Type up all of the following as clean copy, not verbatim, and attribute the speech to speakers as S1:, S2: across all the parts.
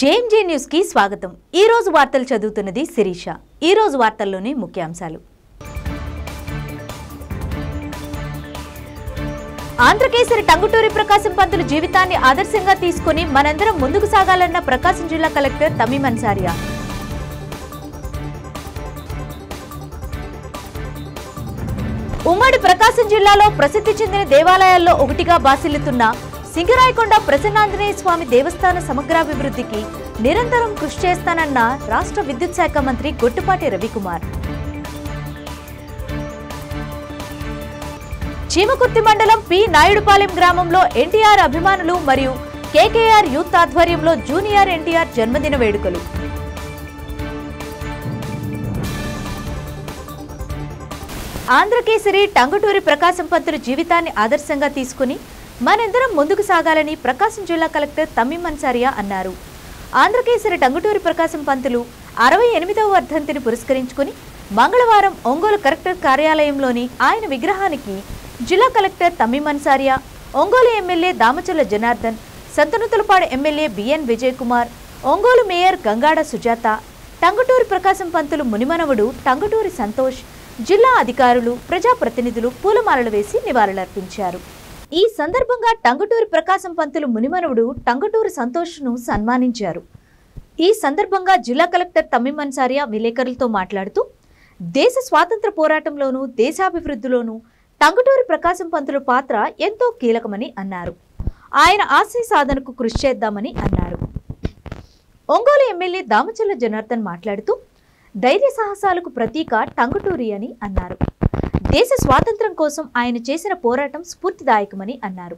S1: JMJ news కి స్వాగతం। ఈ రోజు వార్తలు చదువుతున్నది శిరీష। ఈ రోజు వార్తల్లోని ముఖ్యాంశాలు। ఆంధ్రకేసరి టంగుటూరి ప్రకాశం పంతులు జీవితాన్ని ఆదర్శంగా తీసుకొని మనందరం ముందుకు సాగాలన్న ప్రకాశం జిల్లా కలెక్టర్ తమీమ్ అన్సారియా। ఉమ్మడి ప్రకాశం జిల్లాలో ప్రసిద్ధి చెందిన దేవాలయాల్లో ఒకటిగా బాసిల్లుతున్న సింగరాయకొండ ప్రసన్నాంజనేయ స్వామి దేవస్థాన సమగ్రాభివృద్ధికి నిరంతరం కృషి చేస్తానన్న రాష్ట్ర విద్యుత్ శాఖ మంత్రి గొట్టుపాటి రవికుమార్। చీమకుర్తి మండలం పి నాయుడుపాలెం గ్రామంలో ఎన్టీఆర్ అభిమానులు మరియు కేకేఆర్ యూత్ ఆధ్వర్యంలో జూనియర్ ఎన్టీఆర్ జన్మదిన వేడుకలు। ఆంధ్రకేసరి టంగుటూరి ప్రకాశం పంతులు జీవితాన్ని ఆదర్శంగా తీసుకుని మనందరం ముందుకు సాగాలని ప్రకాశం జిల్లా కలెక్టర్ తమీమ్ అన్సారియా అన్నారు। ఆంధ్రకేసరి టంగుటూరి ప్రకాశం పంతులు 68వ వర్ధంతిని పురస్కరించుకుని మంగళవారం ఒంగోలు కలెక్టర్ కార్యాలయంలోని ఆయన విగ్రహానికి జిల్లా collector Tamim Ansariya, Ongole MLA Damacharla Janardhan, Santhanuthalapadu MLA B N Vijay Kumar, Ongole mayor Gangada Sujatha, Tanguturi Prakasam Pantulu మునిమనవుడు టంగుటూరి సంతోష్, జిల్లా అధికారులు, ప్రజాప్రతినిధులు పూలమాలలు వేసి నివాళులర్పించారు। ఈ సందర్భంగా టంగుటూరి ప్రకాశం పంతులు మునిమనవుడు టంగుటూరి సంతోష్ను సన్మానించారు। ఈ సందర్భంగా జిల్లా కలెక్టర్ తమీమ్ అన్సారియా విలేకరులతో మాట్లాడుతూ దేశ స్వాతంత్ర పోరాటంలోనూ దేశాభివృద్ధిలోనూ టంగుటూరి ప్రకాశం పంతుల పాత్ర ఎంతో కీలకమని అన్నారు। ఆయన ఆశయ సాధనకు కృషి చేద్దామని అన్నారు। ఒంగోలు ఎమ్మెల్యే దామచర్ల జనార్దన్ మాట్లాడుతూ ధైర్య సాహసాలకు ప్రతీక టంగుటూరి అని అన్నారు। దేశ స్వాతంత్ర్యం కోసం ఆయన చేసిన పోరాటం స్ఫూర్తిదాయకమని అన్నారు।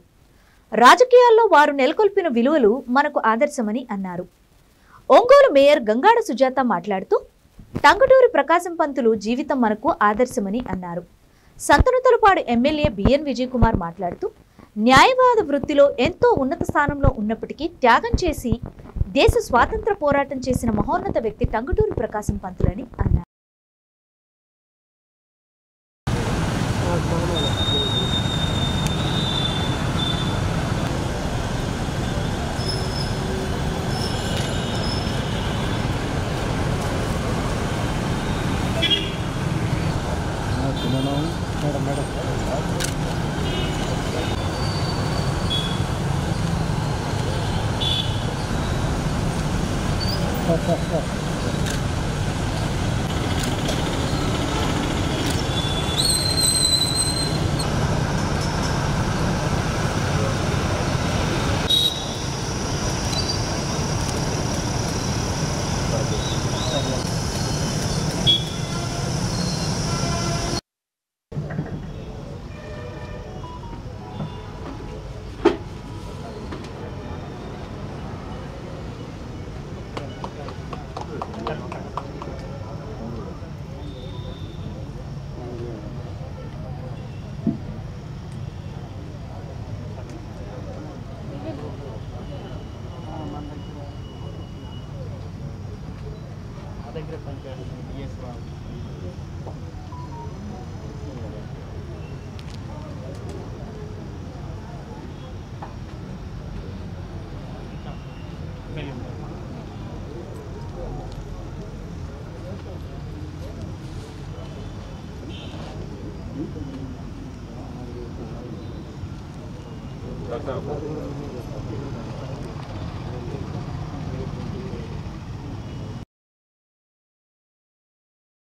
S1: రాజకీయాల్లో వారు నెలకొల్పిన విలువలు మనకు ఆదర్శమని అన్నారు। ఒంగోలు మేయర్ గంగాడ సుజాత మాట్లాడుతూ టంగుటూరి ప్రకాశం పంతులు జీవితం మనకు ఆదర్శమని అన్నారు। సంతనూతలపాడు ఎమ్మెల్యే బిఎన్ విజయ్ కుమార్ మాట్లాడుతూ న్యాయవాద వృత్తిలో ఎంతో ఉన్నత స్థానంలో ఉన్నప్పటికీ త్యాగం చేసి దేశ స్వాతంత్ర పోరాటం చేసిన మహోన్నత వ్యక్తి టంగుటూరి ప్రకాశం పంతులని అన్నారు।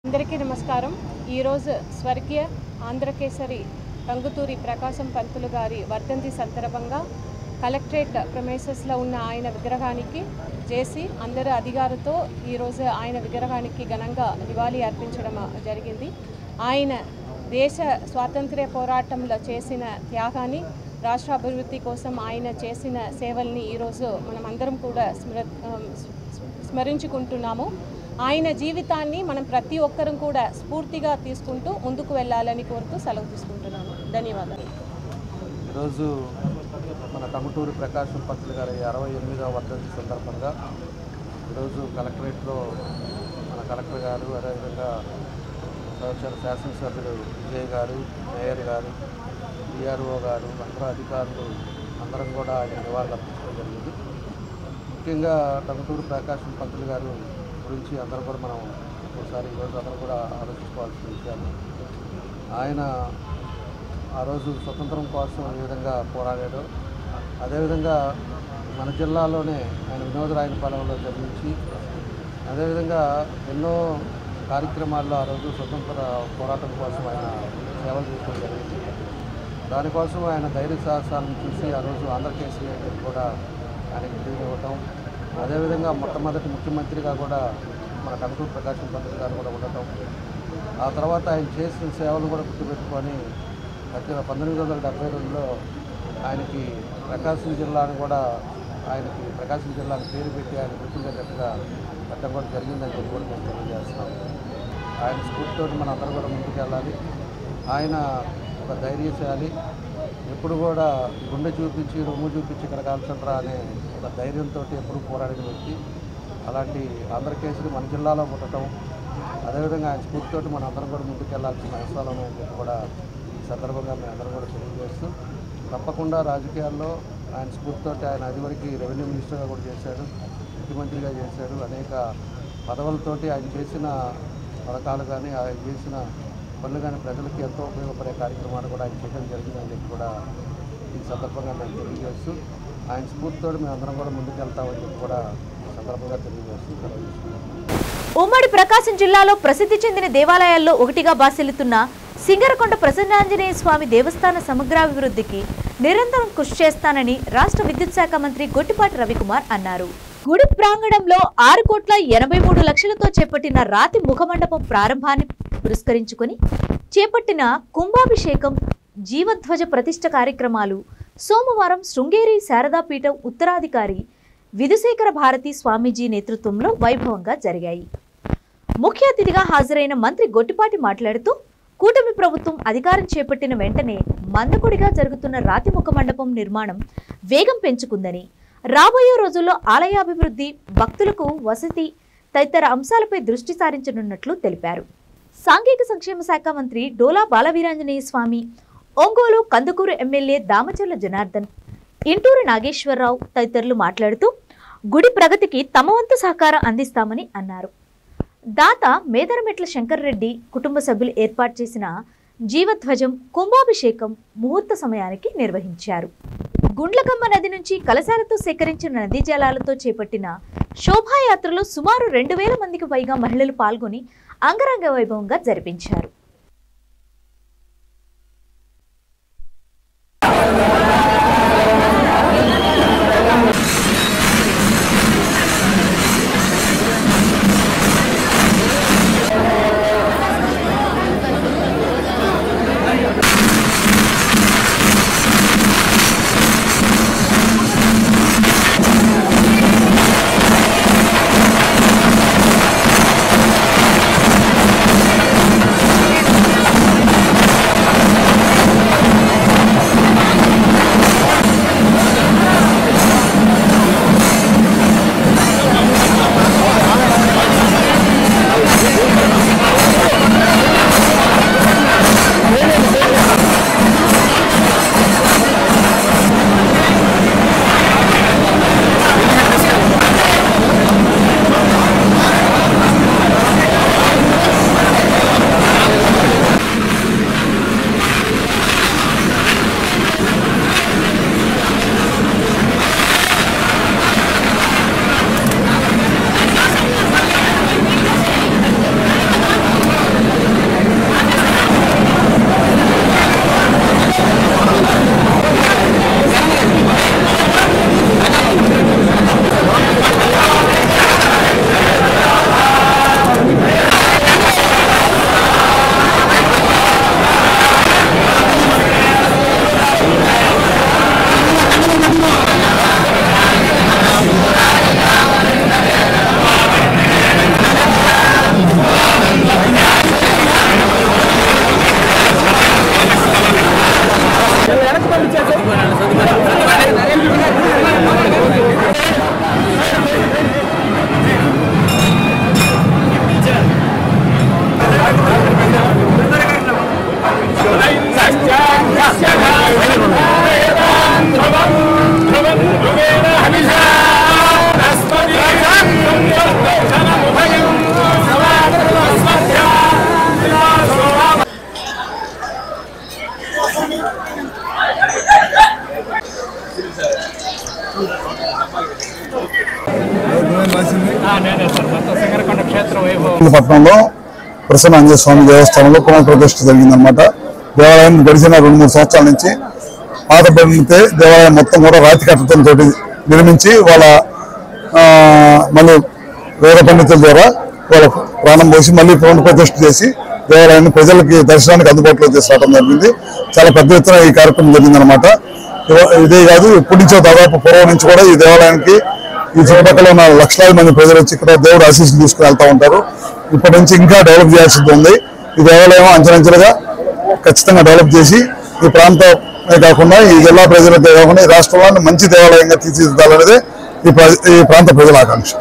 S2: అందరికీ నమస్కారం। ఈరోజు స్వర్గీయ ఆంధ్రకేసరి టంగుటూరి ప్రకాశం పంతులు గారి వర్ధంతి సందర్భంగా కలెక్టరేట్ ప్రమేసెస్లో ఉన్న ఆయన విగ్రహానికి చేసి అందరు అధికారులతో ఈరోజు ఆయన విగ్రహానికి ఘనంగా నివాళి అర్పించడం జరిగింది। ఆయన దేశ స్వాతంత్ర్య పోరాటంలో చేసిన త్యాగాన్ని, రాష్ట్ర అభివృద్ధి కోసం ఆయన చేసిన సేవల్ని ఈరోజు మనం అందరం కూడా స్మరించుకుంటున్నాము। ఆయన జీవితాన్ని మనం ప్రతి ఒక్కరం కూడా స్ఫూర్తిగా తీసుకుంటూ ముందుకు వెళ్ళాలని కోరుతూ సెలవు తీసుకుంటున్నాను। ధన్యవాదాలు।
S3: ఈరోజు మన టంగుటూరి ప్రకాశం పంతులు గారి 68వ వర్ధంతి సందర్భంగా ఈరోజు కలెక్టరేట్లో మన కలెక్టర్ గారు, అదేవిధంగా శాసనసభ్యులు విజయ్ గారు, మేయర్ గారు, డిఆర్ఓ గారు, అందరూ అధికారులు అందరం కూడా ఆయన నివాళులు అర్పించడం జరిగింది। ముఖ్యంగా టంగుటూరి ప్రకాశం పంతులు గారు గురించి అందరూ కూడా మనం ఒకసారి ఈరోజు అందరూ కూడా ఆలోచించుకోవాల్సిన విషయాలు. ఆయన ఆ రోజు స్వతంత్రం కోసం ఏ విధంగా పోరాడాడో అదేవిధంగా మన జిల్లాలోనే ఆయన వినోదరాయనపాలెంలో జన్మించి అదేవిధంగా ఎన్నో కార్యక్రమాల్లో ఆ రోజు స్వతంత్ర పోరాటం కోసం ఆయన సేవలు చేసుకోవడం జరిగింది. దానికోసం ఆయన ధైర్య సాహసాలను చూసి ఆ రోజు ఆంధ్రకేసరి అని కూడా ఆయనకి ఇవ్వటం, అదేవిధంగా మొట్టమొదటి ముఖ్యమంత్రిగా కూడా మన టంగుటూరి ప్రకాశం పంతులు గారు కూడా ఉండటం, ఆ తర్వాత ఆయన చేసిన సేవలు కూడా గుర్తుపెట్టుకొని 1972లో ఆయనకి ప్రకాశం జిల్లాను కూడా ఆయనకి ప్రకాశం జిల్లాను పేరు పెట్టి ఆయన గుర్తుండేటట్టుగా పెట్టడం కూడా జరిగిందని చెప్పి కూడా మేము తెలియజేస్తున్నాం. ఆయన స్ఫూర్తితో మన అందరూ కూడా ముందుకు వెళ్ళాలి. ఆయన ఒక ధైర్యశాలి, ఎప్పుడు కూడా గుండె చూపించి రొమ్ము చూపించి ఇక్కడ కాల్చండ్రా అనే ఒక ధైర్యంతో ఎప్పుడు పోరాడిన వ్యక్తి. అలాంటి ఆంధ్రకేసరి మన జిల్లాలో పుట్టడం, అదేవిధంగా ఆయన స్ఫూర్తితో మన అందరం కూడా ముందుకు వెళ్ళాల్సిన అవసరాలు ఉన్నాయని చెప్పి కూడా ఈ సందర్భంగా మేము అందరం కూడా తెలియజేస్తూ, తప్పకుండా రాజకీయాల్లో ఆయన స్ఫూర్తితో ఆయన అదివరకు రెవెన్యూ మినిస్టర్గా కూడా చేశాడు, ముఖ్యమంత్రిగా చేశాడు. అనేక పదవులతోటి ఆయన చేసిన పథకాలు కానీ ఆయన చేసిన పనులు కానీ ప్రజలకి ఎంతో ఉపయోగపడే కార్యక్రమాలు కూడా ఆయన చేయడం జరిగిందని చెప్పి కూడా ఈ సందర్భంగా మేము తెలియజేస్తూ, ఆయన స్ఫూర్తితో మేము అందరం కూడా ముందుకు వెళ్తామని చెప్పి కూడా ఈ సందర్భంగా తెలియజేస్తూ
S1: ఉమ్మడి ప్రకాశం జిల్లాలో ప్రసిద్ధి చెందిన దేవాలయాల్లో ఒకటిగా బాసిల్లుతున్న సింగరకొండ ప్రసన్నాంజనేయ స్వామి దేవస్థాన సమగ్రాభివృద్ధికి నిరంతరం కృషి చేస్తానని రాష్ట్ర విద్యుత్ శాఖ మంత్రి గొట్టిపాటి రవికుమార్ అన్నారు. గుడి ప్రాంగణంలో 6,83,00,000తో చేపట్టిన రాతి ముఖమండపం ప్రారంభాన్ని పురస్కరించుకుని చేపట్టిన కుంభాభిషేకం, జీవధ్వజ ప్రతిష్ఠ కార్యక్రమాలు సోమవారం శృంగేరి శారదాపీఠం ఉత్తరాధికారి విధుశేఖర భారతి స్వామీజీ నేతృత్వంలో వైభవంగా జరిగాయి. ముఖ్య అతిథిగా హాజరైన మంత్రి గొట్టిపాటి మాట్లాడుతూ, కూటమి ప్రభుత్వం అధికారం చేపట్టిన వెంటనే మందకొడిగా జరుగుతున్న రాతి ముఖ మండపం నిర్మాణం వేగం పెంచుకుందని, రాబోయే రోజుల్లో ఆలయాభివృద్ధి, భక్తులకు వసతి తదితర అంశాలపై దృష్టి సారించనున్నట్లు తెలిపారు. సాంఘిక సంక్షేమ శాఖ మంత్రి డోలా బాలవీరాంజనేయ స్వామి, ఒంగోలు కందుకూరు ఎమ్మెల్యే దామచర్ల జనార్దన్, ఇంటూరు నాగేశ్వరరావు తదితరులు మాట్లాడుతూ గుడి ప్రగతికి తమ వంతు సహకారం అందిస్తామని అన్నారు. దాత మేదరమెట్ల శంకర్రెడ్డి కుటుంబ సభ్యులు ఏర్పాటు చేసిన జీవధ్వజం కుంభాభిషేకం ముహూర్త సమయానికి నిర్వహించారు. గుండ్లకమ్మ నది నుంచి కలశాలతో సేకరించిన నదీ జలాలతో చేపట్టిన శోభాయాత్రలో సుమారు 2,000 మందికి పైగా మహిళలు పాల్గొని అంగరంగ వైభవంగా జరిపించారు.
S4: పట్టణంలో ప్రసన్న ఆంజనేయ స్వామి దేవస్థానంలో పునఃప్రతిష్ఠ జరిగిందనమాట. దేవాలయం గడిచిన 2-3 సంవత్సరాల నుంచి పాతబడితే దేవాలయం మొత్తం కూడా రాతి కట్టడంతో నిర్మించి వాళ్ళ మళ్ళీ వేద పండితుల ద్వారా వాళ్ళ ప్రాణం పోసి మళ్ళీ పునఃప్రతిష్ఠ చేసి దేవాలయాన్ని ప్రజలకి దర్శనానికి అందుబాటులో తీసుకురావడం జరిగింది. చాలా పెద్ద ఎత్తున ఈ కార్యక్రమం జరిగిందనమాట. ఇదే కాదు, ఇప్పటి నుంచో దాదాపు పూర్వం నుంచి కూడా ఈ దేవాలయానికి ఈ చుట్టుపక్కల ఉన్న లక్షలాది మంది ప్రజలు వచ్చి ఇక్కడ దేవుడు ఆశీస్సులు తీసుకుని వెళ్తూ ఉంటారు. ఇప్పటి నుంచి ఇంకా డెవలప్ చేయాల్సింది ఉంది. ఈ దేవాలయం అంచెలంచెలుగా ఖచ్చితంగా డెవలప్ చేసి ఈ ప్రాంతమే కాకుండా ఈ జిల్లా ప్రజలకే కాకుండా ఈ రాష్ట్రంలో మంచి దేవాలయంగా తీర్చిదిద్దాలనేదే ఈ ప్రాంత ప్రజల ఆకాంక్ష.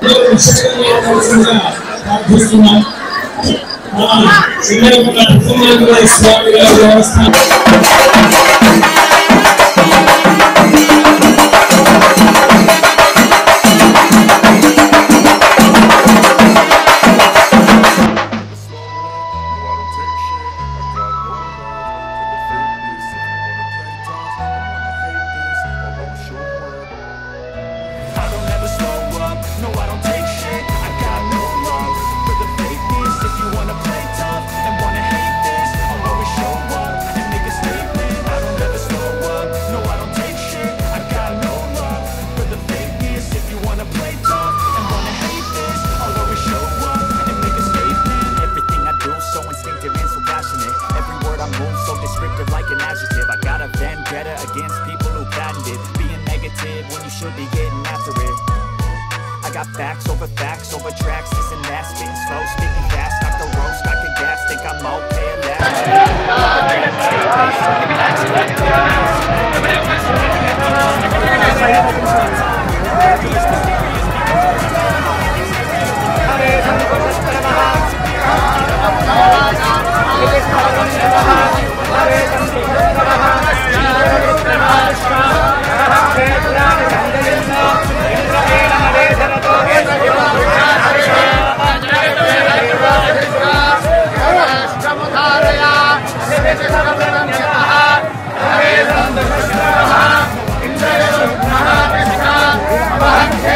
S5: Against people who patented being negative when you should be getting after it. I got facts over tracks, this and that, spitting slow, speaking fast, knock the roast, I can gas, think I'm okay at
S6: Hare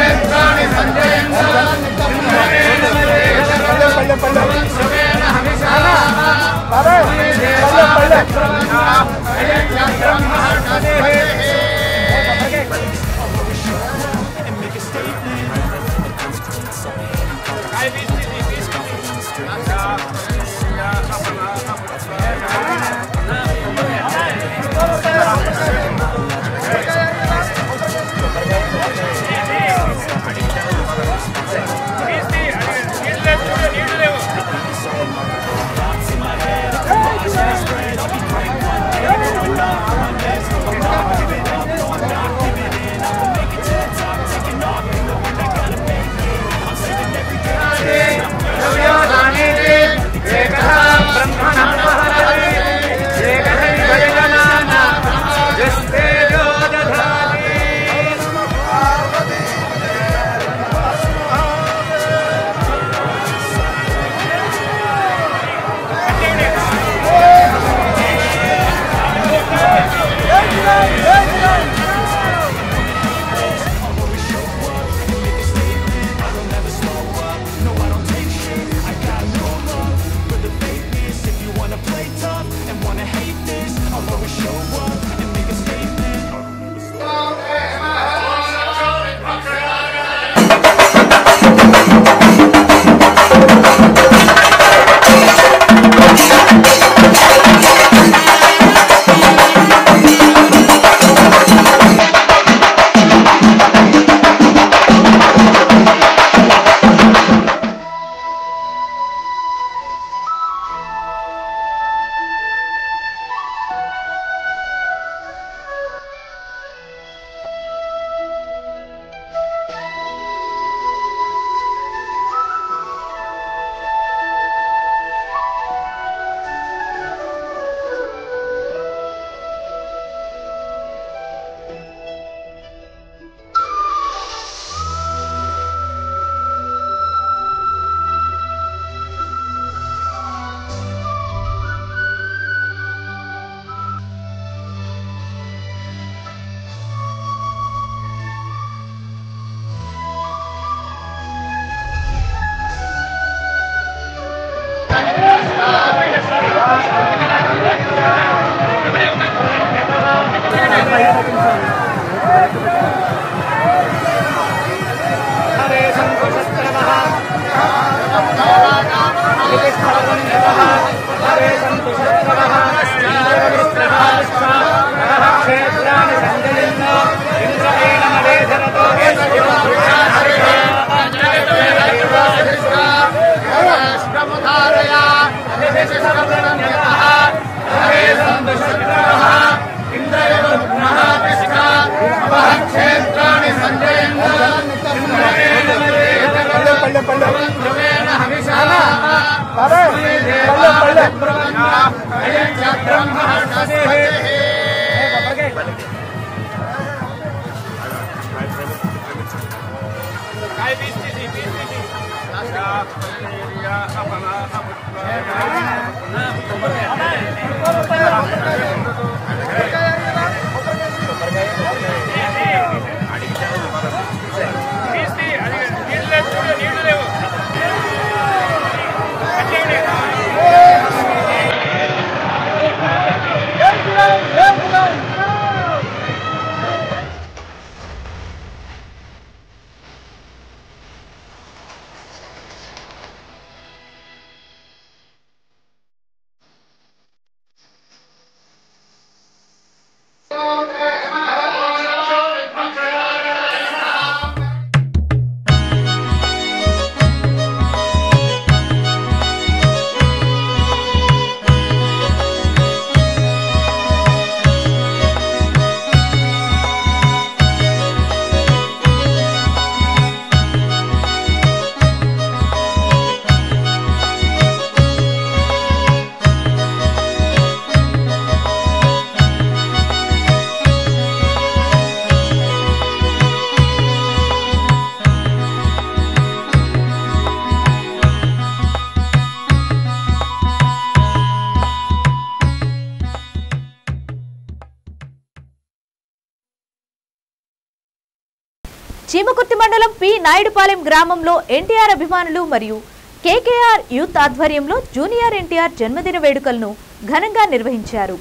S1: Chimakurthi మండలం P Naidupalem గ్రామంలో ఎన్టీఆర్ అభిమానులు మరియు KKR youth ఆధ్వర్యంలో junior NTR జన్మదిన వేడుకలను ఘనంగా నిర్వహించారు.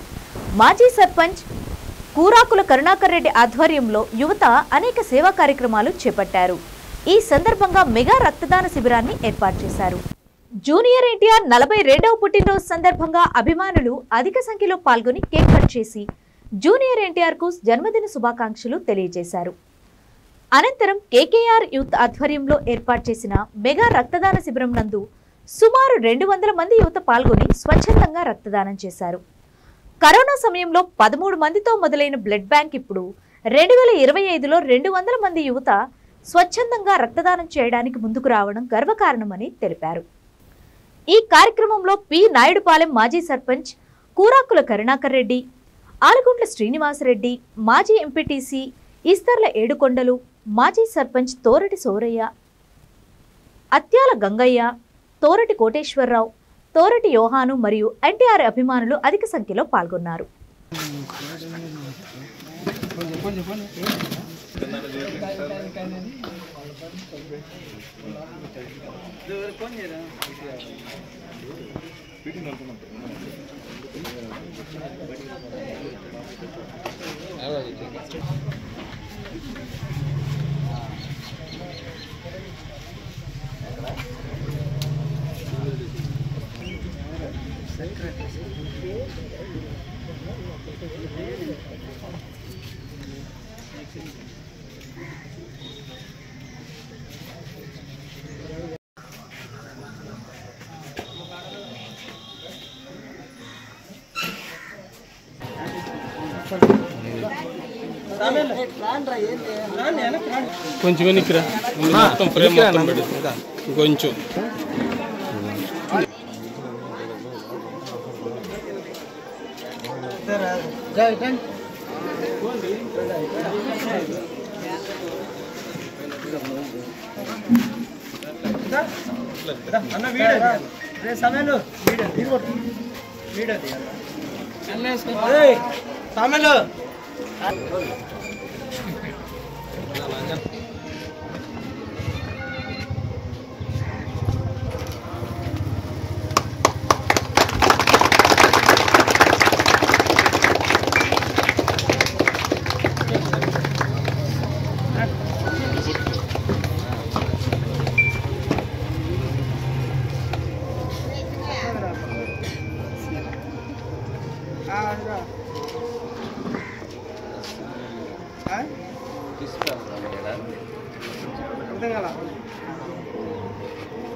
S1: మాజీ సర్పంచ్ కూరాకుల కరుణాకర్ రెడ్డి ఆధ్వర్యంలో యువత అనేక సేవా కార్యక్రమాలు చేపట్టారు. ఈ సందర్భంగా మెగా రక్తదాన శిబిరాన్ని ఏర్పాటు చేశారు. జూనియర్ ఎన్టీఆర్ 42వ పుట్టినరోజు సందర్భంగా అభిమానులు అధిక సంఖ్యలో పాల్గొని కేక్ కట్ చేసి జూనియర్ ఎన్టీఆర్ కు జన్మదిన శుభాకాంక్షలు తెలియజేశారు. అనంతరం కేకేఆర్ యూత్ ఆధ్వర్యంలో ఏర్పాటు చేసిన మెగా రక్తదాన శిబిరం నందు సుమారు 200 మంది యువత పాల్గొని స్వచ్ఛందంగా రక్తదానం చేశారు. కరోనా సమయంలో 13 మందితో మొదలైన బ్లడ్ బ్యాంక్ ఇప్పుడు 2025లో 200 మంది యువత స్వచ్ఛందంగా రక్తదానం చేయడానికి ముందుకు రావడం గర్వకారణమని తెలిపారు. ఈ కార్యక్రమంలో పి నాయుడుపాలెం మాజీ సర్పంచ్ కూరాకుల కరుణాకర్ రెడ్డి, ఆలగుంట్ల శ్రీనివాసరెడ్డి, మాజీ ఎంపీటీసీ ఈస్తర్ల ఏడుకొండలు, మాజీ సర్పంచ్ తోరటి సోరయ్య, అత్యాల గంగయ్య, తోరటి కోటేశ్వరరావు, తోరటి యోహాను మరియు ఎన్టీఆర్ అభిమానులు అధిక సంఖ్యలో పాల్గొన్నారు.
S6: కొంచెం వెనక్కిరా, మొత్తం ఫ్రేమ్ మొత్తం పెడు కొంచెం.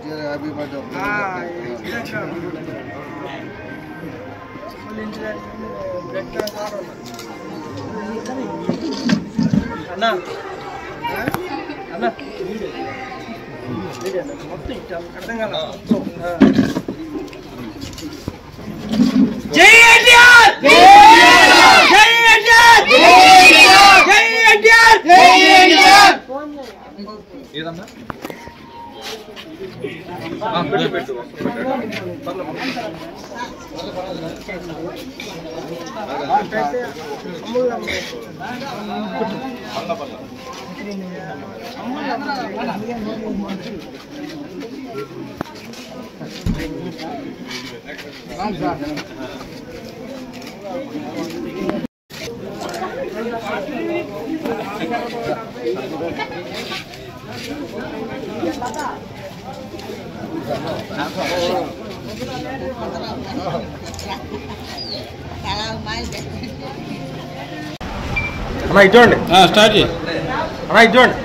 S3: హ్యాపీ బర్త్డే
S7: అన్నా అన్నా అర్థం కదా జై ఎన్టీఆర్ జై ఎన్టీఆర్ జై ఎన్టీఆర్ జై ఎన్టీఆర్ ఏదన్నా పెట్టు అన్నా ఇది చూడండి
S6: స్టార్ట్ చేయి
S7: అన్నా ఇది చూడండి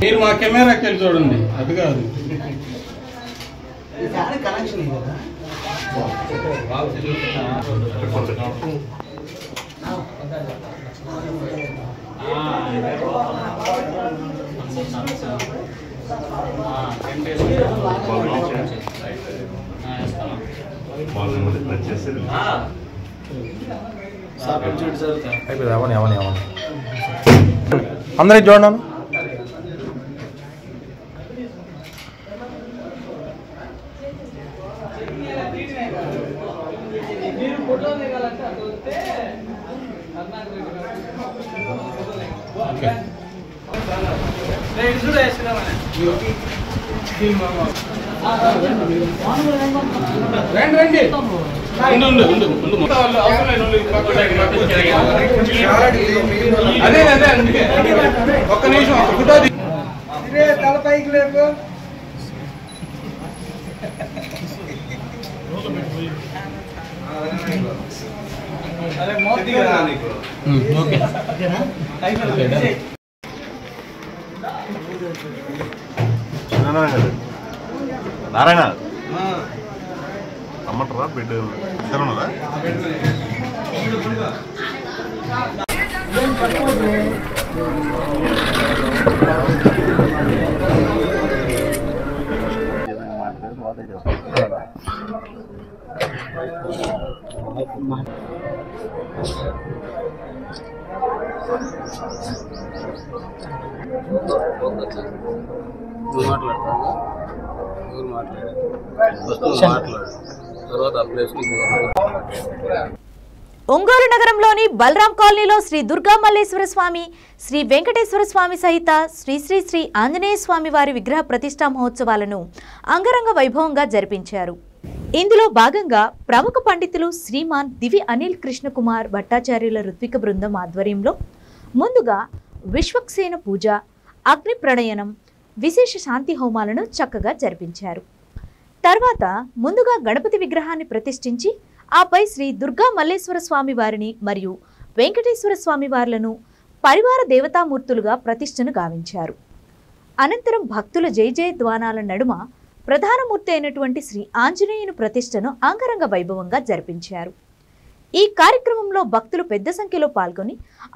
S6: మీరు మా కెమెరాకి వెళ్ళి చూడండి అది కాదు
S7: అయిపోయింది అవని అవని అవని అందరికి చూడండి
S6: రండి అదే అదే అందుకే ఒక్క నిమిషం ఒక ఫోటో
S7: తలపైకి లేపు
S8: నారాయణ అమ్మంటారా బిడ్డ ఇద్దరున్నదా
S1: ఒంగోలు నగరంలోని బలరాం కాలనీలో శ్రీ దుర్గా మల్లేశ్వర స్వామి, శ్రీ వెంకటేశ్వర స్వామి సహిత శ్రీ శ్రీ శ్రీ ఆంజనేయ స్వామి వారి విగ్రహ ప్రతిష్టా మహోత్సవాలను అంగరంగ వైభవంగా జరిపించారు. ఇందులో భాగంగా ప్రముఖ పండితులు శ్రీమాన్ దివి అనిల్ కృష్ణకుమార్ భట్టాచార్యుల ఋత్విక బృందం ఆధ్వర్యంలో ముందుగా విశ్వక్సేన పూజ, అగ్ని ప్రణయనం, విశేష శాంతి హోమాలను చక్కగా జరిపించారు. తర్వాత ముందుగా గణపతి విగ్రహాన్ని ప్రతిష్ఠించి ఆపై శ్రీ దుర్గా మల్లేశ్వర స్వామి వారిని మరియు వెంకటేశ్వర స్వామి వార్లను పరివార దేవతామూర్తులుగా ప్రతిష్టను గావించారు. అనంతరం భక్తుల జయ జయ ధ్వానాల నడుమ ప్రధానమూర్తి అయినటువంటి శ్రీ ఆంజనేయుని ప్రతిష్టను అంగరంగ వైభవంగా జరిపించారు. ఈ కార్యక్రమంలో భక్తులు పెద్ద సంఖ్యలో పాల్గొని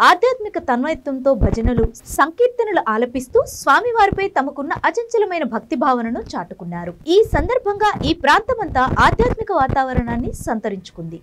S1: ఆధ్యాత్మిక తన్మయత్వంతో భజనలు, సంకీర్తనలు ఆలపిస్తూ స్వామివారిపై తమకున్న అచంచలమైన భక్తి భావనను చాటుకున్నారు. ఈ సందర్భంగా ఈ ప్రాంతమంతా ఆధ్యాత్మిక వాతావరణాన్ని సంతరించుకుంది.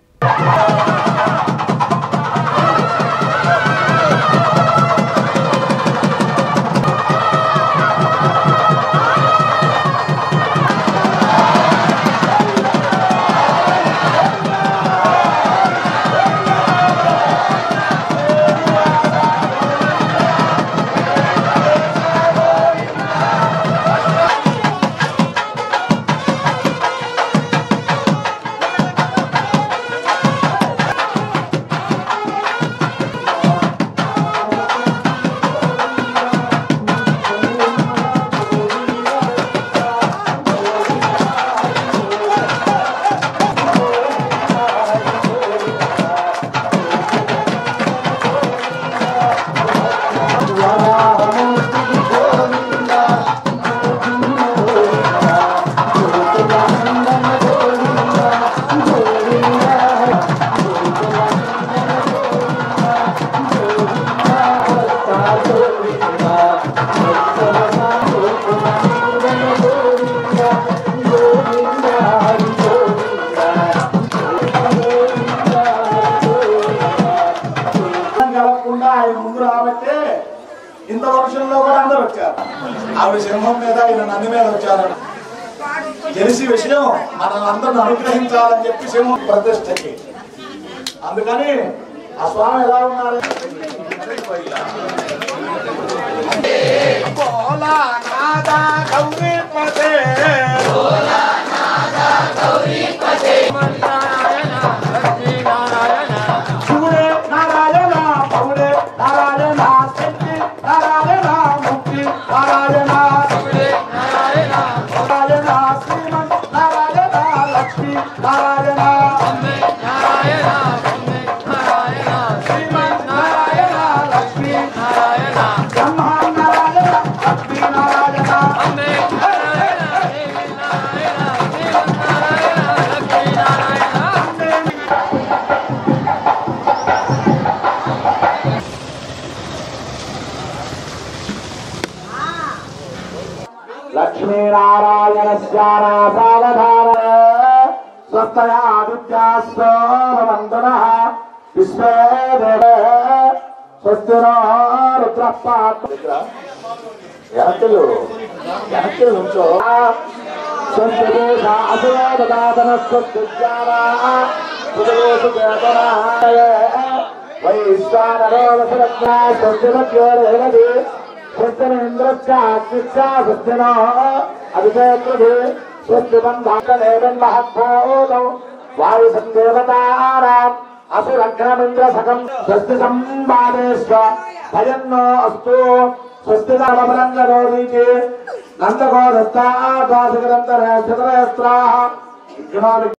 S9: ఆవిడ సింహం మీద ఈయన నంది మీద వచ్చారని తెలిసి విషయం మనల్ని అందరిని అనుగ్రహించాలని చెప్పి సింహం ప్రతిష్టకి. అందుకని ఆ స్వామి ఎలా ఉన్నారు? శివుడే నారాయణ, పౌడే నారాయణ, శక్తి నారాయణ, ముక్తి నారాయణ, శివుడే నారాయణ, నారాయణ, శ్రీమన్ నారాయణ, లక్ష్మీ నారాయణ, నారాయణ, నారాయణ, శ్రీమన్ నారాయణ, లక్ష్మీ నారాయణ, బ్రహ్మ నారాయణ, లక్ష్మీ నారాయణ, లక్ష్మీనారాయణ సావధాన స్వస్తయా విద్యాస్తోమంతున విశ్వే దేవే స్వస్తినో రుద్రప్పాత్ర నుంచో స్వస్తి అసుదాదన స్వస్తి వైశ్వానరోగసురత్నా స్వస్తి లక్ష్యోరేణది స్వస్తినేంద్రస్యాగ్నిశ్చాస్తినో అభిషేకృతి స్వస్తి బంధాకలేవన్ మహద్భూతౌ వాయు సందేవతానాం అసురఘ్నమింద్ర సకం స్వస్తి సంవాదేశ్వ భయన్నో అస్తు స్వస్తి ధర్మరంగరోదీతి నందగోదత్తాకాశగ్రంథరే స్థితరేస్త్రాః విఘ్నాని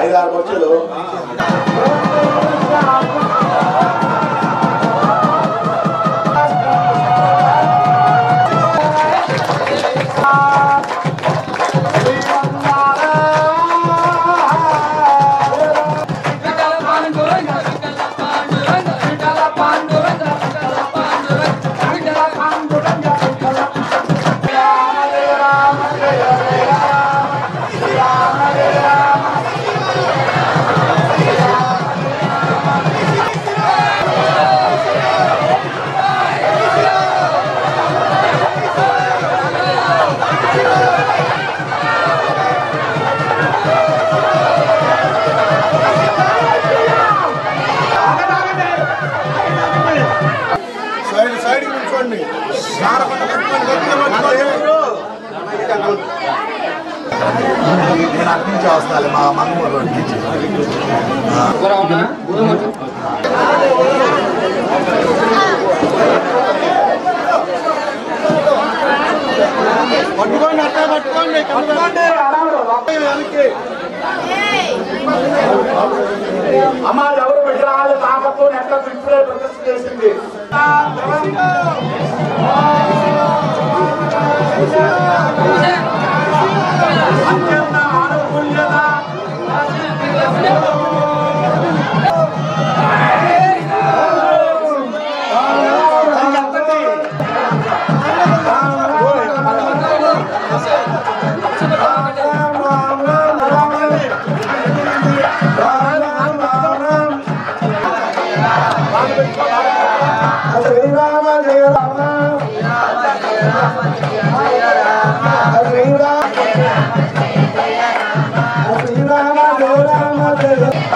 S9: ఐదారు బొచ్చులు నేను అటు నుంచి వస్తాను మా మంగళూరు రోడ్ నుంచి పట్టుకోండి అట్లా పట్టుకోండి అమ్మ ఎవరు విగ్రహాలు తాకతో ఎట్లా పిలుపులే ప్రదర్శన చేసింది Hare Rama, Hare Rama,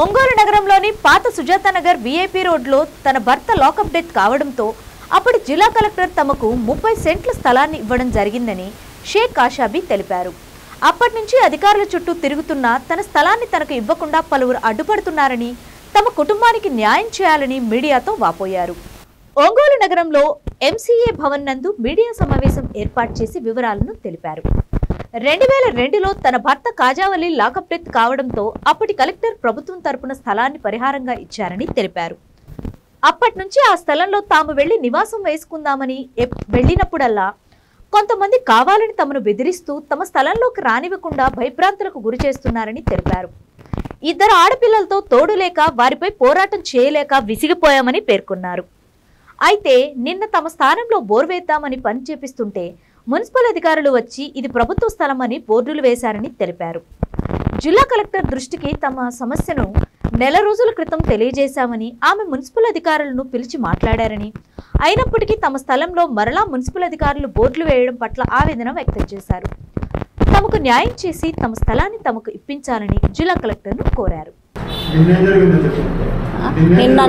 S1: Ongole నగరంలోని పాత సుజాత నగర్ విఐపి రోడ్లో తన భర్త లాకప్ డెత్ కావడంతో అప్పుడు జిల్లా కలెక్టర్ తమకు 30 సెంట్ల స్థలాన్ని ఇవ్వడం జరిగిందని షేక్ ఆషాబీ తెలిపారు. అప్పటి నుంచి అధికారుల చుట్టూ తిరుగుతున్న తన స్థలాన్ని తనకు ఇవ్వకుండా పలువురు అడ్డుపడుతున్నారని, తమ కుటుంబానికి న్యాయం చేయాలని మీడియాతో వాపోయారు. ఒంగోలు నగరంలో ఎంసీఏ భవన్ నందు మీడియా సమావేశం ఏర్పాటు చేసి వివరాలను తెలిపారు. 2002లో తన భర్త కాజావలి లాకప్ డెత్ కావడంతో అప్పటి కలెక్టర్ ప్రభుత్వం తరపున స్థలాన్ని పరిహారంగా ఇచ్చారని తెలిపారు. అప్పటి నుంచి ఆ స్థలంలో తాము వెళ్లి నివాసం వేసుకుందామని వెళ్లినప్పుడల్లా కొంతమంది కావాలని తమను బెదిరిస్తూ తమ స్థలంలోకి రానివ్వకుండా భయభ్రాంతులకు గురి చేస్తున్నారని తెలిపారు. 2 ఆడపిల్లలతో తోడు లేక వారిపై పోరాటం చేయలేక విసిగిపోయామని పేర్కొన్నారు. అయితే నిన్న తమ స్థానంలో బోర్ వేద్దామని పని చేపిస్తుంటే మున్సిపల్ అధికారులు వచ్చి ఇది ప్రభుత్వ స్థలమని బోర్డులు వేశారని తెలిపారు. జిల్లా కలెక్టర్ దృష్టికి తమ సమస్యను నెల రోజుల క్రితం తెలియజేశామని, ఆమె మున్సిపల్ అధికారులను పిలిచి మాట్లాడారని, అయినప్పటికీ తమ స్థలంలో మరలా మున్సిపల్ అధికారులు బోర్డులు వేయడం పట్ల ఆవేదన వ్యక్తం చేశారు. తమకు న్యాయం చేసి తమ స్థలాన్ని తమకు ఇప్పించాలని జిల్లా కలెక్టర్ను కోరారు.
S10: నిన్న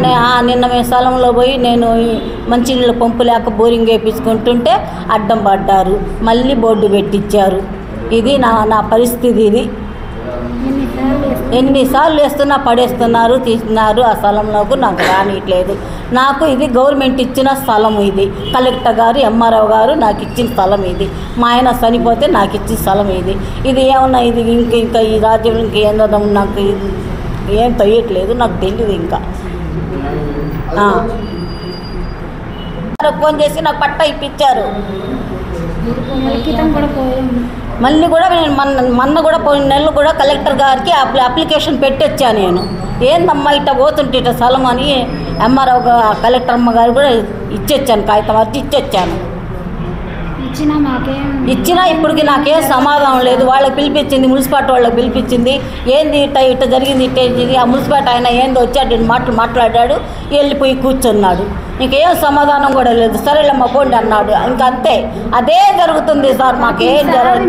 S10: మేము స్థలంలో పోయి నేను మంచినీళ్ళ పంపు లేక బోరింగ్ వేయించుకుంటుంటే అడ్డం పడ్డారు, మళ్ళీ బోర్డు పెట్టించారు. ఇది నా పరిస్థితి. ఇది ఎన్నిసార్లు వేస్తున్నా పడేస్తున్నారు, తీస్తున్నారు. ఆ స్థలంలోకి నాకు రానియట్లేదు. నాకు ఇది గవర్నమెంట్ ఇచ్చిన స్థలం. ఇది కలెక్టర్ గారు, ఎంఆర్ఓ గారు నాకు ఇచ్చిన స్థలం. ఇది మా ఆయన చనిపోతే నాకు ఇచ్చిన స్థలం. ఇది ఏమన్నా ఇది ఇంకా ఈ రాజ్యం ఇంకేందో నాకు ఏం తెలియట్లేదు, నాకు తెలియదు. ఇంకా ఫోన్ చేసి నాకు పట్టా ఇప్పించారు. మళ్ళీ కూడా నేను మొన్న కూడా పోయిన నెలలు కూడా కలెక్టర్ గారికి అప్లికేషన్ పెట్టొచ్చాను నేను. ఏందమ్మా ఇట్లా పోతుంటే ఇట్లా స్థలం అని ఎంఆర్ఓ కలెక్టర్ అమ్మ గారు కూడా ఇచ్చొచ్చాను, కాగితం వచ్చి ఇచ్చొచ్చాను. ఇచ్చినా ఇప్పటికి నాకేం సమాధానం లేదు. వాళ్ళకి పిలిపించింది, మున్సిపాలిటీ వాళ్ళకి పిలిపించింది. ఏంది ఇట్ట జరిగింది, ఇట్టేది. ఆ మున్సిపాలిటీ ఆయన ఏందో వచ్చాడు, మాట్లాడాడు, వెళ్ళిపోయి కూర్చున్నాడు. ఇంకేం సమాధానం కూడా లేదు. సరేలేమ్మా పోండి అన్నాడు. ఇంకా అంతే, అదే జరుగుతుంది సార్. మాకేం జరగదు.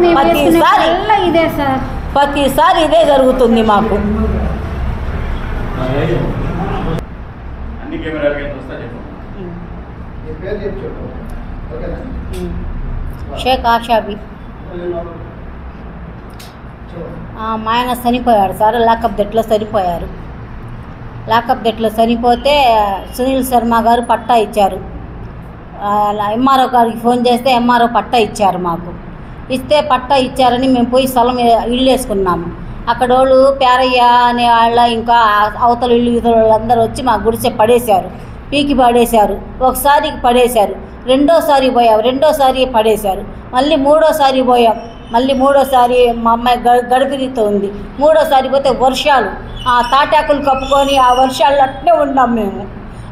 S10: ప్రతిసారి ఇదే జరుగుతుంది మాకు. షేక్ ఆషాబీ. మా ఆయన చనిపోయాడు సార్, లాకప్ డెట్లో చనిపోయారు. లాకప్ డెట్లో చనిపోతే సునీల్ శర్మ గారు పట్టా ఇచ్చారు. ఎంఆర్ఓ గారికి ఫోన్ చేస్తే ఎంఆర్ఓ పట్టా ఇచ్చారు మాకు. ఇస్తే పట్టా ఇచ్చారని మేము పోయి స్థలం ఇల్లు వేసుకున్నాము. అక్కడ వాళ్ళు పేరయ్య అనే వాళ్ళ ఇంకా అవతల ఇల్లు వాళ్ళందరూ వచ్చి మా గుడిసె పడేశారు, పీకి పడేశారు. ఒకసారికి పడేశారు, రెండోసారి పోయాం, రెండోసారి పడేశారు, మళ్ళీ మూడోసారి పోయాం, మళ్ళీ మూడోసారి మా అమ్మాయి గడిపిరితో ఉంది. మూడోసారి పోతే వర్షాలు, ఆ తాటాకులు కప్పుకొని ఆ వర్షాలు అట్నే ఉన్నాం మేము.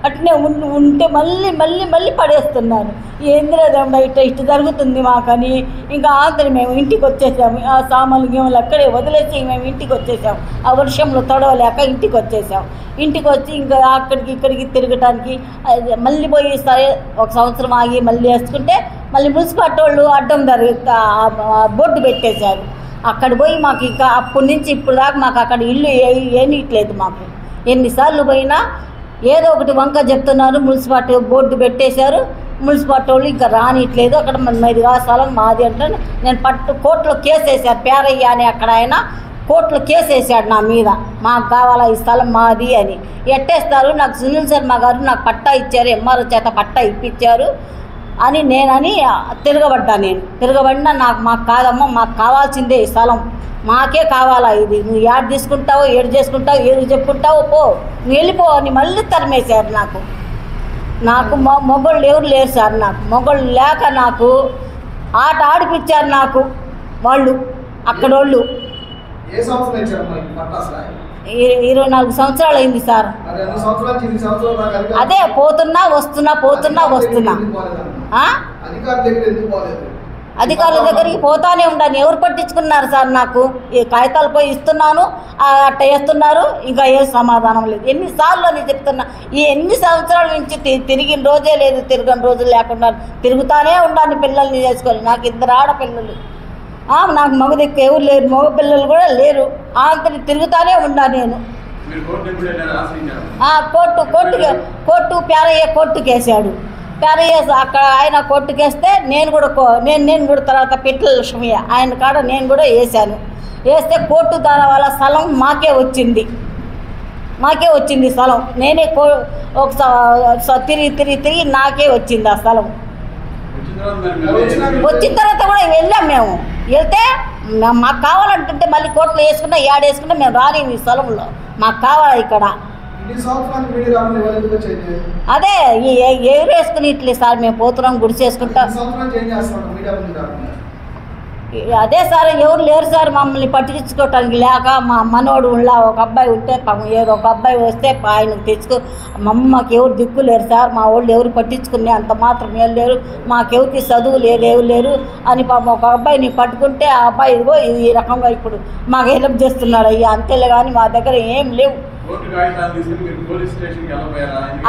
S10: అట్నే ఉంటే మళ్ళీ మళ్ళీ మళ్ళీ పడేస్తున్నారు. ఏంద్రదమ్మా ఇట్లా జరుగుతుంది మాకని ఇంకా ఆంధ్ర మేము ఇంటికి వచ్చేసాము. ఆ సామాన్లు గేములు అక్కడే వదిలేసి మేము ఇంటికి వచ్చేసాము. ఆ వర్షంలో తడవలేక ఇంటికి వచ్చేసాం. ఇంటికి వచ్చి ఇంకా అక్కడికి ఇక్కడికి తిరగటానికి మళ్ళీ పోయి సరే 1 సంవత్సరం ఆగి మళ్ళీ వేసుకుంటే మళ్ళీ మున్సిపాలిటీ వాళ్ళు అడ్డం బోర్డు పెట్టేశారు. అక్కడ పోయి మాకు ఇంకా అప్పటి నుంచి ఇప్పుడు దాకా మాకు అక్కడ ఇల్లు ఏనీయట్లేదు. మాకు ఎన్నిసార్లు పోయినా ఏదో ఒకటి వంక చెప్తున్నారు. మున్సిపాలిటీ బోర్డు పెట్టేశారు, మున్సిపాలిటీ వాళ్ళు ఇంకా రానియట్లేదు. అక్కడ ఇది స్థలం మాది అంటే నేను కోర్టులో కేసు వేశారు. పేరయ్య అని అక్కడ ఆయన కోర్టులో కేసు వేసాడు నా మీద, మాకు కావాలా ఈ స్థలం మాది అని. ఎట్టేస్తారు, నాకు సునీల్ శర్మ గారు నాకు పట్టా ఇచ్చారు, ఎంఆర్ఓ చేత పట్టా ఇప్పించారు అని నేనని తిరగబడినా మాకు కాదమ్మా, మాకు కావాల్సిందే ఈ స్థలం, మాకే కావాలా ఇది, నువ్వు యాడ్ తీసుకుంటావు, ఏడు చేసుకుంటావు, ఏడు చెప్పుకుంటావు, పో నువ్వు వెళ్ళిపో అని మళ్ళీ తరిమేశారు. నాకు మొగళ్ళు ఎవరు లేరు సార్. నాకు మొగళ్ళు లేక నాకు ఆట ఆడిపించారు నాకు వాళ్ళు అక్కడ వాళ్ళు. 24 సంవత్సరాలు అయింది సార్. అదే పోతున్నా వస్తున్నా అధికారుల దగ్గరికి పోతానే ఉండాలి. ఎవరు పట్టించుకున్నారు సార్? నాకు ఈ కాగితాలు పోయి ఇస్తున్నాను, అట్ట వేస్తున్నారు, ఇంకా ఏ సమాధానం లేదు. ఎన్నిసార్లు అని చెప్తున్నా, ఈ ఎన్ని సంవత్సరాల నుంచి తిరిగిన రోజే లేదు, తిరగని రోజులు లేకుండా తిరుగుతానే ఉండాలి పిల్లల్ని చేసుకొని. నాకు 2 ఆడపిల్లలు, నాకు మగ దిక్కు ఎవరు లేరు, మగ పిల్లలు కూడా లేరు. అంతని తిరుగుతానే ఉన్నా నేను. కోర్టు పేరయ్య కోర్టుకేసాడు. పేరయ్య అక్కడ ఆయన కోర్టుకేస్తే నేను కూడా తర్వాత పిట్ల లక్ష్మయ్య ఆయన కాడ నేను కూడా వేసాను. వేస్తే కోర్టు దాని వాళ్ళ స్థలం మాకే వచ్చింది స్థలం. నేనే తిరిగి నాకే వచ్చింది ఆ స్థలం. వచ్చిన తర్వాత కూడా వెళ్ళాం. మేము వెళ్తే మాకు కావాలంటుంటే మళ్ళీ కోర్టులో వేసుకున్నా ఏడేసుకున్నా మేము రాని ఈ స్థలంలో మాకు కావాలి ఇక్కడ. అదే ఎవరు వేసుకుని ఇట్లే సార్ మేము పోతున్నాం గుడిసి వేసుకుంటాం. అదే సార్ ఎవరు లేరు సార్ మమ్మల్ని పట్టించుకోవటానికి లేక. మా మనోడు ఒక అబ్బాయి ఉంటే ఒక అబ్బాయి వస్తే ఆయనకు తెచ్చుకో మాకు ఎవరు దిక్కు లేరు సార్. మా వాళ్ళు ఎవరు పట్టించుకునే అంత మాత్రం ఏం లేరు, మాకెవరికి చదువు లేదు ఎవరు లేరు అని ఒక అబ్బాయిని పట్టుకుంటే ఆ అబ్బాయి ఇదిగో ఈ రకంగా ఇప్పుడు మాకు హెల్ప్ చేస్తున్నాడు అయ్యా. అంతేలే కానీ మా దగ్గర ఏం లేవు.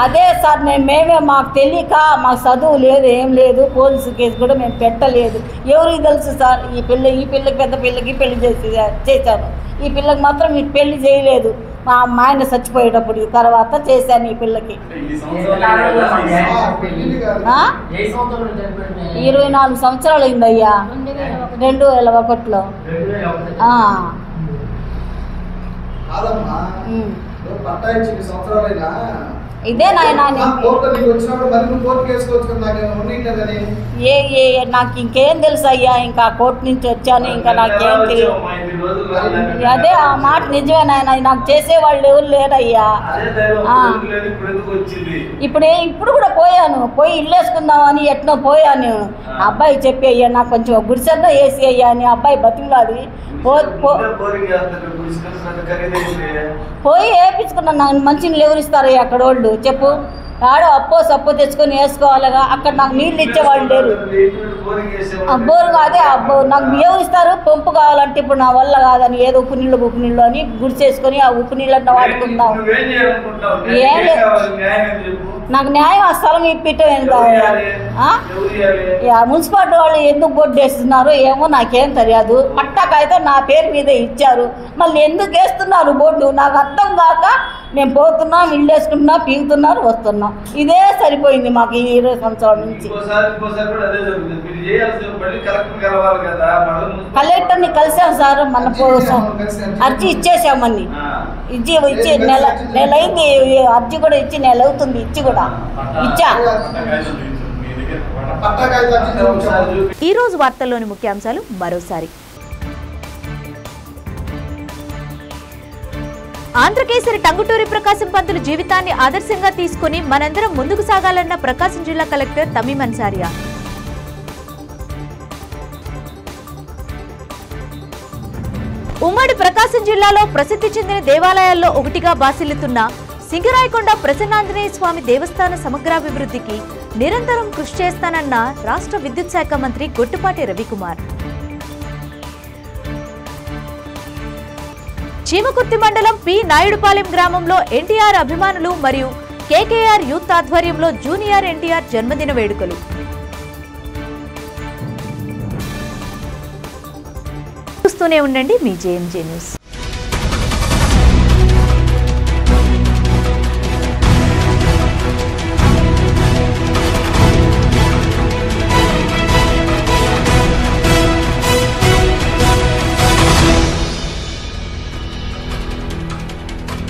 S10: అదే సార్ మేమే మాకు తెలియక మాకు చదువు లేదు ఏం లేదు, పోలీసు కేసు కూడా మేము పెట్టలేదు. ఎవరికి తెలుసు సార్ ఈ పిల్లకి పెద్ద పిల్లకి పెళ్లి చేశాను, ఈ పిల్లకి మాత్రం ఈ పెళ్లి చేయలేదు. మా ఆయన చచ్చిపోయేటప్పుడు తర్వాత చేశాను ఈ పిల్లకి. 24 సంవత్సరాలు అయిందయ్యా, 2001లో. ఇదే నాయన నాకు ఇంకేం తెలుసు అయ్యా. ఇంకా కోర్టు నుంచి వచ్చాను, ఇంకా నాకేం తెలియదు. అదే ఆ మాట నిజమే నాయన, నాకు చేసేవాళ్ళు ఎవరు లేరయ్యా. ఇప్పుడు కూడా పోయి ఇల్లు వేసుకుందామని ఎట్నో పోయాను. అబ్బాయి చెప్పి అయ్యా నాకు కొంచెం గుడిసెల్లో వేసి అయ్యా అని అబ్బాయి బతిమలాడి పోయి వేయించుకున్నాను. నాకు మంచినీళ్ళు ఎవరు ఇస్తారయ్యా అక్కడ వాళ్ళు చెప్పు. ఆడో సప్పు తెచ్చుకొని వేసుకోవాలిగా. అక్కడ నాకు నీళ్ళు ఇచ్చేవాళ్ళు లేరు. బోరుగా అదే నాకు ఎవరు ఇస్తారు పంపు కావాలంటే ఇప్పుడు నా వల్ల కాదని ఏదో ఉప్పు నీళ్ళు అని గుడిసేసుకొని ఆ ఉప్పు నీళ్ళంతా వాడుకుందాం. ఏం లేదు నాకు న్యాయం ఆ స్థలం ఇప్పించడం. మున్సిపాలిటీ వాళ్ళు ఎందుకు బోర్డు వేస్తున్నారో ఏమో నాకేం తెలియదు. పట్టాకైతే నా పేరు మీద ఇచ్చారు, మళ్ళీ ఎందుకు వేస్తున్నారు బోర్డు నాకు అర్థం కాక. మేము పోతున్నాం, ఇల్లు వేసుకుంటున్నాం, పీగుతున్నారు, వస్తున్నాం. ఇదే సరిపోయింది మాకు ఈ 20 సంవత్సరాల నుంచి. కలెక్టర్ని కలిసాం సార్, మన అర్జీ ఇచ్చేసామని. ఇచ్చి నెల అయింది, అర్జీ కూడా ఇచ్చి నెల అవుతుంది. ఇచ్చి కూడా ఇచ్చా.
S1: ఈ రోజు వార్తల్లోని ముఖ్యాంశాలు మరోసారి. ఆంధ్రకేసరి టంగుటూరి ప్రకాశం పంతులు జీవితాన్ని ఆదర్శంగా తీసుకుని మనందరం ముందుకు సాగాలన్న ప్రకాశం జిల్లా కలెక్టర్ తమీం అన్సారియా. ఉమ్మడి ప్రకాశం జిల్లాలో ప్రసిద్ధి చెందిన దేవాలయాల్లో ఒకటిగా బాసిల్లుతున్న సింగరాయకొండ ప్రసన్నాంజనేయ స్వామి దేవస్థాన సమగ్రాభివృద్ధికి నిరంతరం కృషి చేస్తానన్న రాష్ట్ర విద్యుత్ శాఖ మంత్రి గొట్టుపాటి రవికుమార్. చీమకుర్తి మండలం పి నాయుడుపాలెం గ్రామంలో ఎన్టీఆర్ అభిమానులు మరియు కేకేఆర్ యూత్ ఆధ్వర్యంలో జూనియర్ ఎన్టీఆర్ జన్మదిన వేడుకలు. చూస్తూనే ఉండండి మీ జేఎంజే న్యూస్.